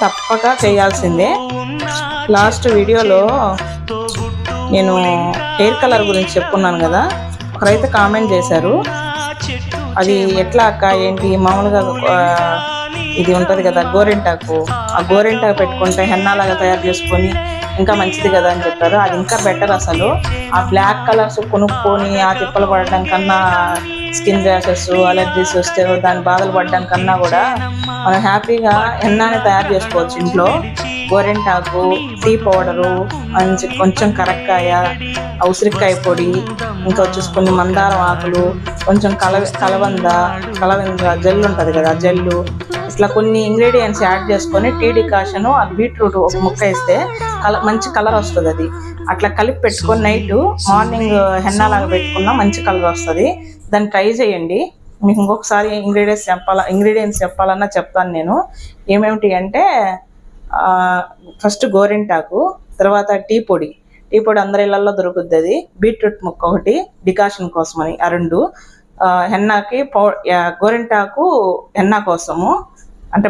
తప్పక చేయాల్సిందే. లాస్ట్ వీడియోలో నేను హెయిర్ కలర్ గురించి చెప్పుకున్నాను కదా, ఒకరైతే కామెంట్ చేశారు, అది ఎట్లా అక్క ఏంటి, మామూలుగా ఇది ఉంటుంది కదా గోరింటాకు, ఆ గోరింటాకు పెట్టుకుంటే హెన్నాలాగా తయారు చేసుకొని ఇంకా మంచిది కదా అని చెప్పారు. అది ఇంకా బెటర్. అసలు ఆ బ్లాక్ కలర్స్ కొనుక్కొని ఆ తిప్పలు పడడం కన్నా, స్కిన్ ర్యాషెస్ అలర్జీస్ వస్తే దాని బాధలు పడడం కన్నా కూడా మనం హ్యాపీగా హెన్నాని తయారు చేసుకోవచ్చు ఇంట్లో. గోరింటాకు, టీ పౌడరు, కొంచెం కరక్కాయ, ఉసిరికాయ పొడి, ఇంకా వచ్చేసి కొన్ని మందారం ఆకులు, కొంచెం కలవంద జెల్ ఉంటుంది కదా, జెల్లు, ఇట్లా కొన్ని ఇంగ్రీడియంట్స్ యాడ్ చేసుకొని టీ డికాషన్, ఆ బీట్రూట్ ఒక ముక్క వేస్తే మంచి కలర్ వస్తుంది. అది అట్లా కలిపి పెట్టుకొని నైట్ మార్నింగ్ హెన్నాలాగా పెట్టుకున్నా మంచి కలర్ వస్తుంది. దాన్ని ట్రై చేయండి. మీకు ఇంకొకసారి ఇంగ్రీడియంట్స్ చెప్పాలన్నా చెప్తాను నేను. ఏమేమిటి అంటే ఫస్ట్ గోరింటాకు, తర్వాత టీ పొడి అందరి ఇళ్లలో దొరుకుద్ది. అది బీట్రూట్ ముక్క ఒకటి డికాషన్ కోసమని, ఆ రెండు హెన్నాకి గోరింటాకు హెన్నా కోసము, అంటే